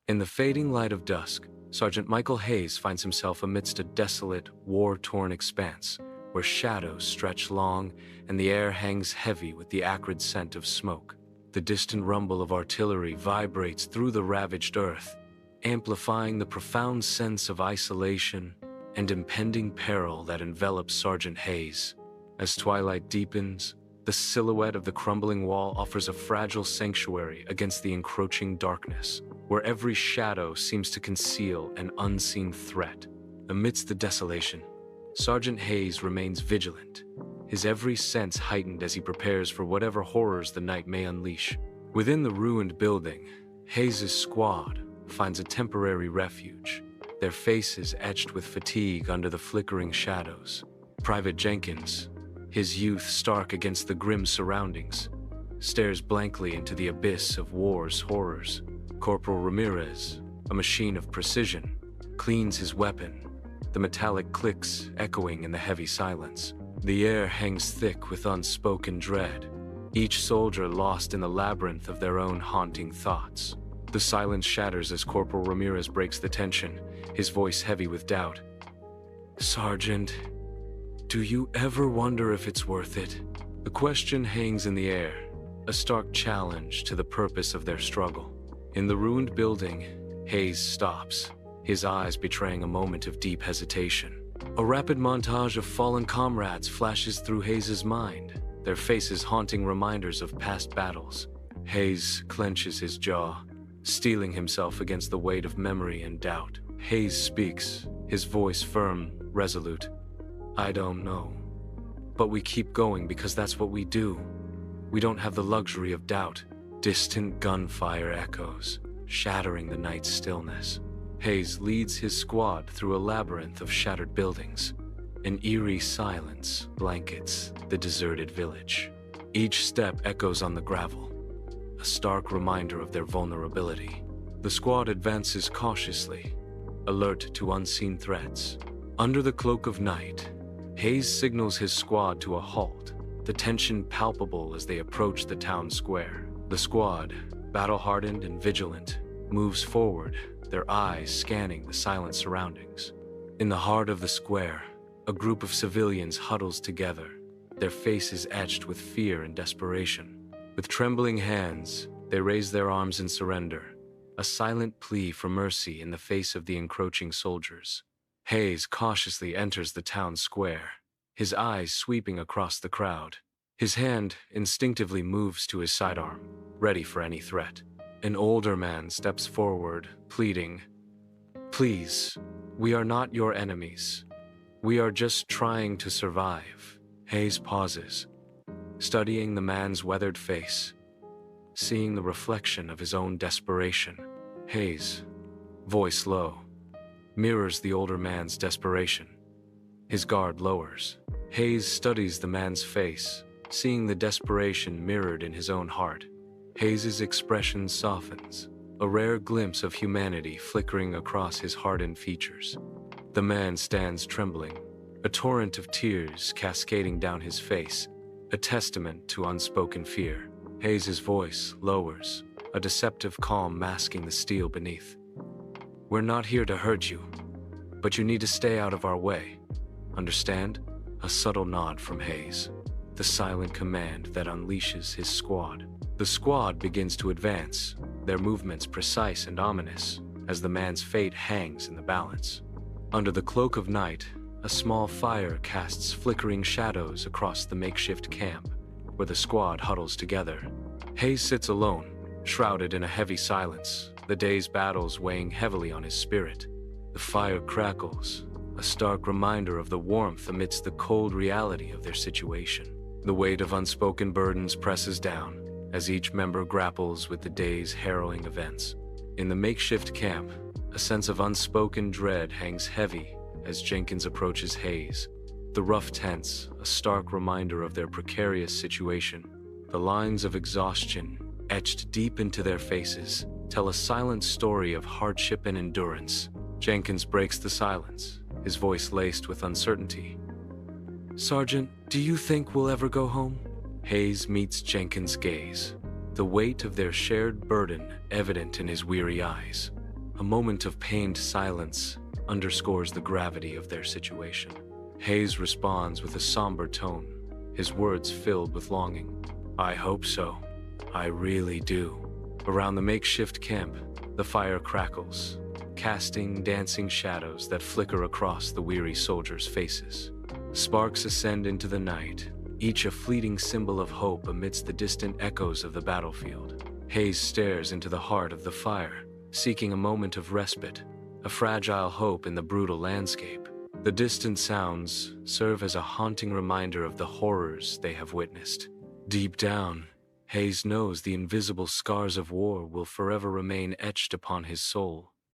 In the fading light of dusk, Sergeant Michael Hayes finds himself amidst a desolate, war-torn expanse, where shadows stretch long and the air hangs heavy with the acrid scent of smoke. The distant rumble of artillery vibrates through the ravaged earth, amplifying the profound sense of isolation and impending peril that envelops Sergeant Hayes. As twilight deepens, the silhouette of the crumbling wall offers a fragile sanctuary against the encroaching darkness, where every shadow seems to conceal an unseen threat. Amidst the desolation, Sergeant Hayes remains vigilant, his every sense heightened as he prepares for whatever horrors the night may unleash. Within the ruined building, Hayes' squad finds a temporary refuge, their faces etched with fatigue under the flickering shadows. Private Jenkins, his youth stark against the grim surroundings, stares blankly into the abyss of war's horrors. Corporal Ramirez, a machine of precision, cleans his weapon, the metallic clicks echoing in the heavy silence. The air hangs thick with unspoken dread, each soldier lost in the labyrinth of their own haunting thoughts. The silence shatters as Corporal Ramirez breaks the tension, his voice heavy with doubt. "Sergeant, do you ever wonder if it's worth it?" The question hangs in the air, a stark challenge to the purpose of their struggle. In the ruined building, Hayes stops, his eyes betraying a moment of deep hesitation. A rapid montage of fallen comrades flashes through Hayes' mind, their faces haunting reminders of past battles. Hayes clenches his jaw, steeling himself against the weight of memory and doubt. Hayes speaks, his voice firm, resolute. "I don't know. But we keep going because that's what we do. We don't have the luxury of doubt." Distant gunfire echoes, shattering the night's stillness. Hayes leads his squad through a labyrinth of shattered buildings. An eerie silence blankets the deserted village. Each step echoes on the gravel, a stark reminder of their vulnerability. The squad advances cautiously, alert to unseen threats. Under the cloak of night, Hayes signals his squad to a halt, the tension palpable as they approach the town square. The squad, battle-hardened and vigilant, moves forward, their eyes scanning the silent surroundings. In the heart of the square, a group of civilians huddles together, their faces etched with fear and desperation. With trembling hands, they raise their arms in surrender, a silent plea for mercy in the face of the encroaching soldiers. Hayes cautiously enters the town square, his eyes sweeping across the crowd. His hand instinctively moves to his sidearm, ready for any threat. An older man steps forward, pleading, "Please, we are not your enemies. We are just trying to survive." Hayes pauses, studying the man's weathered face, seeing the reflection of his own desperation. Hayes, voice low, mirrors the older man's desperation. His guard lowers. Hayes studies the man's face, seeing the desperation mirrored in his own heart. Hayes' expression softens, a rare glimpse of humanity flickering across his hardened features. The man stands trembling, a torrent of tears cascading down his face, a testament to unspoken fear. Hayes' voice lowers, a deceptive calm masking the steel beneath. "We're not here to hurt you, but you need to stay out of our way. Understand?" A subtle nod from Hayes, the silent command that unleashes his squad. The squad begins to advance, their movements precise and ominous, as the man's fate hangs in the balance. Under the cloak of night, a small fire casts flickering shadows across the makeshift camp, where the squad huddles together. Hayes sits alone, shrouded in a heavy silence, the day's battles weighing heavily on his spirit. The fire crackles, a stark reminder of the warmth amidst the cold reality of their situation. The weight of unspoken burdens presses down, as each member grapples with the day's harrowing events. In the makeshift camp, a sense of unspoken dread hangs heavy as Jenkins approaches Hayes. The rough tents, a stark reminder of their precarious situation. The lines of exhaustion, etched deep into their faces, tell a silent story of hardship and endurance. Jenkins breaks the silence, his voice laced with uncertainty. "Sergeant, do you think we'll ever go home?" Hayes meets Jenkins' gaze, the weight of their shared burden evident in his weary eyes. A moment of pained silence underscores the gravity of their situation. Hayes responds with a somber tone, his words filled with longing. I hope so. I really do. Around the makeshift camp, the fire crackles, casting dancing shadows that flicker across the weary soldiers' faces. Sparks ascend into the night, each a fleeting symbol of hope amidst the distant echoes of the battlefield. Hayes stares into the heart of the fire, seeking a moment of respite, a fragile hope in the brutal landscape. The distant sounds serve as a haunting reminder of the horrors they have witnessed. Deep down, Hayes knows the invisible scars of war will forever remain etched upon his soul,